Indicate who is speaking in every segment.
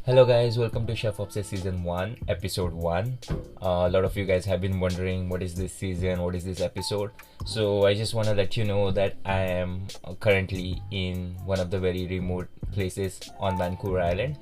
Speaker 1: Hello guys, welcome to Chef Obsessed Season 1, Episode 1. A lot of you guys have been wondering what is this season, what is this episode. So I just want to let you know that I am currently in one of the very remote places on Vancouver Island.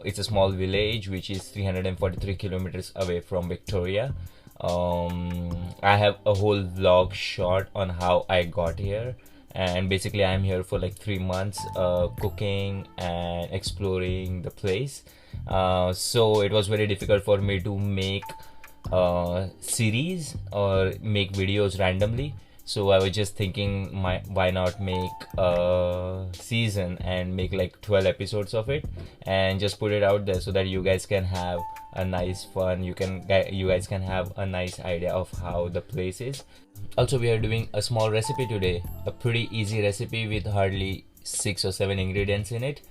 Speaker 1: It's a small village which is 343 kilometers away from Victoria. I have a whole vlog shot on how I got here. And basically I'm here for like 3 months cooking and exploring the place, so it was very difficult for me to make series or make videos randomly. So I was just thinking why not make a season and make like 12 episodes of it and just put it out there so that you guys can have a nice fun, you guys can have a nice idea of how the place is. Also, we are doing a small recipe today, a pretty easy recipe with hardly 6 or 7 ingredients in it.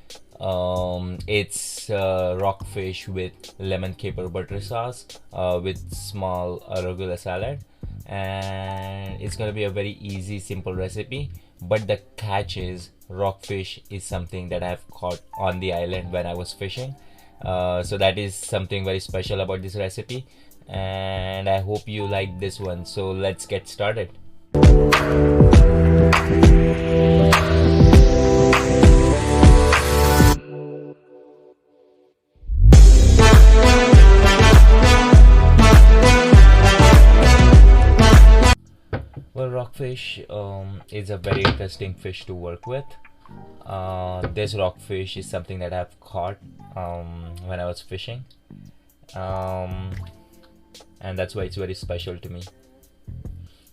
Speaker 1: It's rockfish with lemon caper butter sauce with small arugula salad, and it's gonna be a very easy, simple recipe. But the catch is rockfish is something that I've caught on the island when I was fishing, so that is something very special about this recipe. And I hope you like this one, so let's get started. Well, rockfish is a very interesting fish to work with. This rockfish is something that I've caught when I was fishing, and that's why it's very special to me.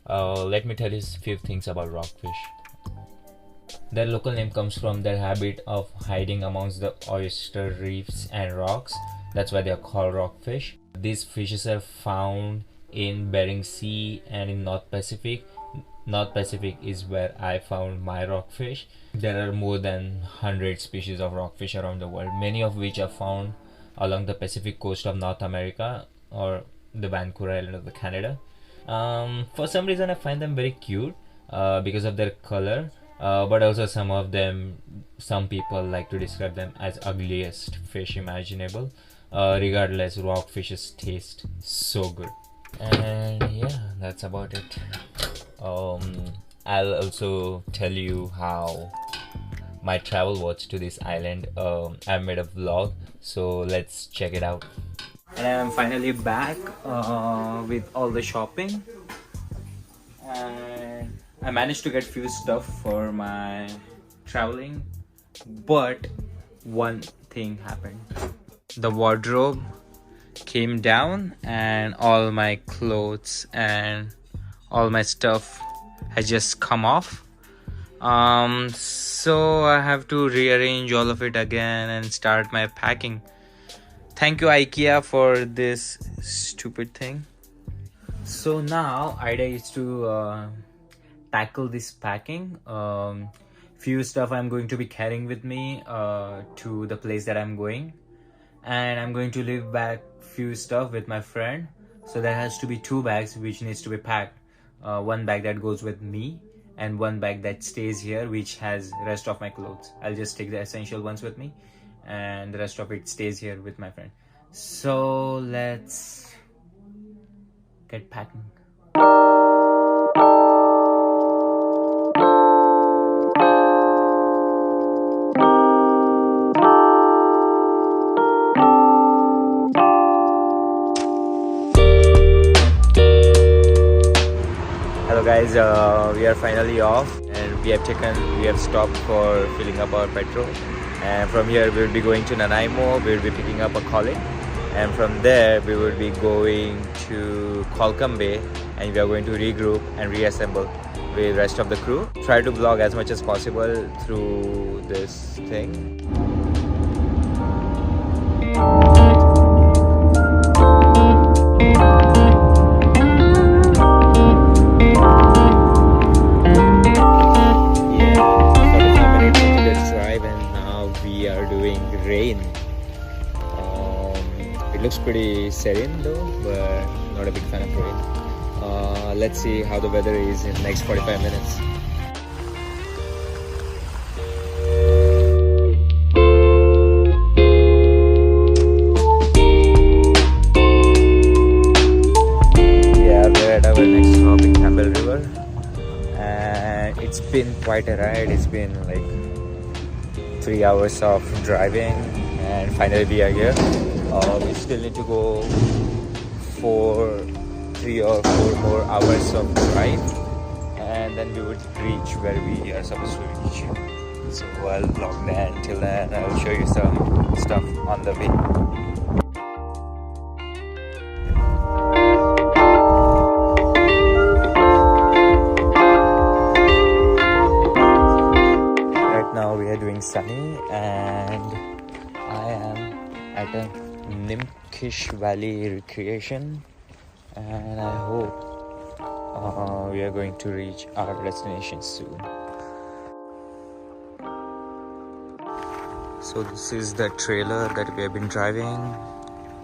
Speaker 1: Let me tell you a few things about rockfish. Their local name comes from their habit of hiding amongst the oyster reefs and rocks. That's why they are called rockfish. These fishes are found in Bering Sea and in North Pacific. North Pacific is where I found my rockfish. There are more than 100 species of rockfish around the world, many of which are found along the Pacific coast of North America or the Vancouver Island of Canada. For some reason I find them very cute because of their color, but also some people like to describe them as ugliest fish imaginable. Regardless, rockfishes taste so good. And yeah, that's about it. I'll also tell you how my travel was to this island. I made a vlog, so let's check it out. And I'm finally back with all the shopping, and I managed to get few stuff for my traveling, but one thing happened. The wardrobe came down and all my clothes and all my stuff has just come off. So I have to rearrange all of it again and start my packing. Thank you IKEA for this stupid thing. So now idea is to tackle this packing. Few stuff I'm going to be carrying with me to the place that I'm going, and I'm going to leave back few stuff with my friend. So there has to be 2 bags which needs to be packed. One bag that goes with me and one bag that stays here which has rest of my clothes. I'll just take the essential ones with me and the rest of it stays here with my friend. So let's get packing. Hello guys, we are finally off and we have stopped for filling up our petrol. And from here we will be going to Nanaimo. We will be picking up a colleague, and from there we will be going to Qualcomm Bay, and we are going to regroup and reassemble with the rest of the crew. Try to vlog as much as possible through this thing. It looks pretty serene though, but not a big fan of rain. Let's see how the weather is in the next 45 minutes. been quite a ride. It's been like 3 hours of driving, and finally we are here. We still need to go for 3 or 4 more hours of drive, and then we would reach where we are supposed to reach. So I'll vlog that. Until then, I'll show you some stuff on the way. Sunny, and I am at a Nimkish Valley recreation, and I hope we are going to reach our destination soon. So this is the trailer that we have been driving.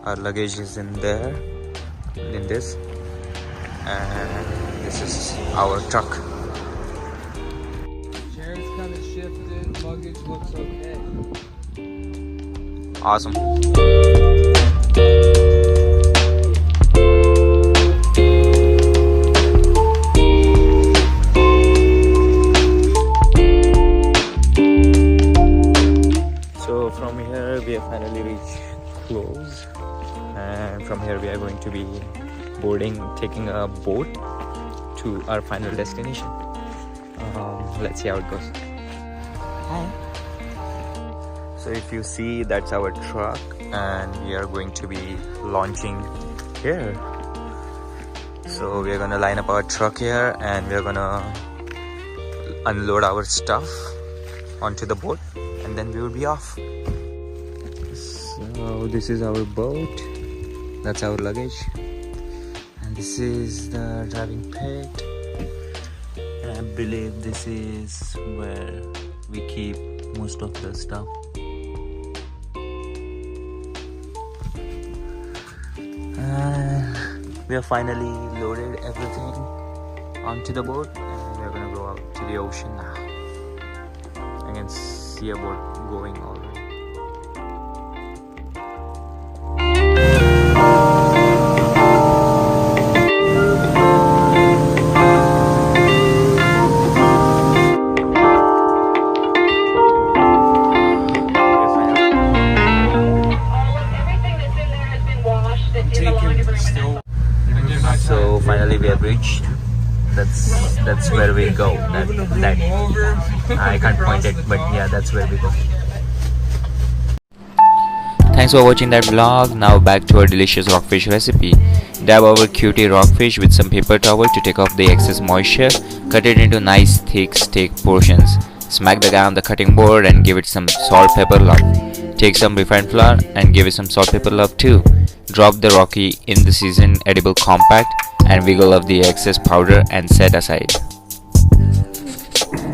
Speaker 1: Our luggage is in there, in this, and this is our truck. Luggage looks okay. Awesome. So from here we have finally reached close, and from here we are going to be taking a boat to our final destination. Let's see how it goes. Hi. So if you see, that's our truck, and we are going to be launching here. So we are gonna line up our truck here, and we are gonna unload our stuff onto the boat, and then we will be off. So this is our boat, that's our luggage, and this is the driving pit, and I believe this is where we keep most of the stuff. We have finally loaded everything onto the boat, and we're gonna go out to the ocean now. I can see a boat going already. So finally we have reached. That's where we go. That I can't point it, but yeah, that's where we go. Thanks for watching that vlog. Now back to our delicious rockfish recipe. Dab our cutie rockfish with some paper towel to take off the excess moisture. Cut it into nice thick steak portions. Smack the guy on the cutting board and give it some salt, pepper, love. Take some refined flour and give it some salt, pepper, love too. Drop the Rocky in the seasoned edible compact and wiggle off the excess powder and set aside.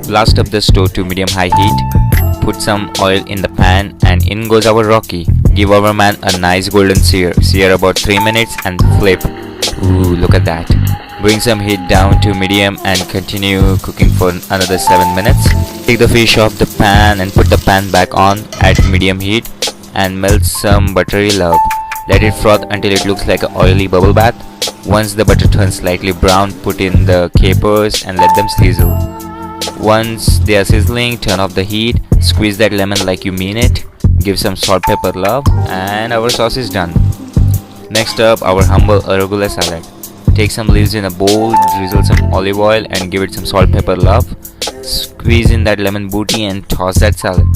Speaker 1: Blast up the stove to medium-high heat. Put some oil in the pan and in goes our Rocky. Give our man a nice golden sear. Sear about 3 minutes and flip. Ooh, look at that. Bring some heat down to medium and continue cooking for another 7 minutes. Take the fish off the pan and put the pan back on at medium heat and melt some buttery love. Let it froth until it looks like an oily bubble bath. Once the butter turns slightly brown, put in the capers and let them sizzle. Once they are sizzling, turn off the heat. Squeeze that lemon like you mean it. Give some salt, pepper, love, and our sauce is done. Next up, our humble arugula salad. Take some leaves in a bowl, drizzle some olive oil and give it some salt, pepper, love. Squeeze in that lemon booty and toss that salad.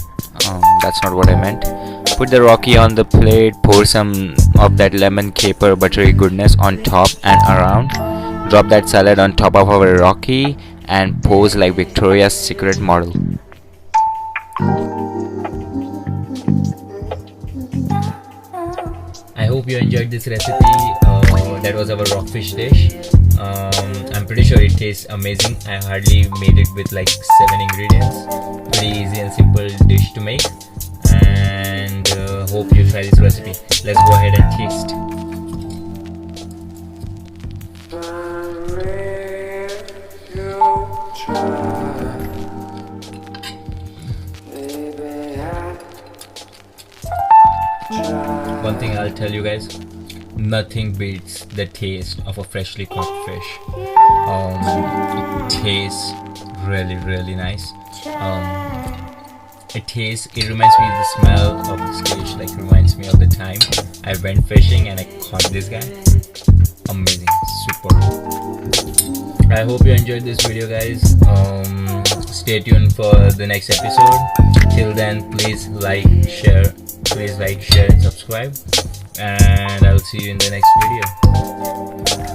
Speaker 1: That's not what I meant. Put the Rocky on the plate, pour some of that lemon caper buttery goodness on top and around. Drop that salad on top of our Rocky and pose like Victoria's Secret model. I hope you enjoyed this recipe. That was our rockfish dish. I'm pretty sure it tastes amazing. I hardly made it with like 7 ingredients. Pretty easy and simple dish to make. And hope you try this recipe. Let's go ahead and taste. One thing I'll tell you guys, nothing beats the taste of a freshly cooked fish. It tastes really nice. It reminds me of the smell of this fish, like reminds me of the time I went fishing and I caught this guy. Amazing, super. I hope you enjoyed this video, guys. Stay tuned for the next episode. Till then, please like, share, and subscribe, and I'll see you in the next video.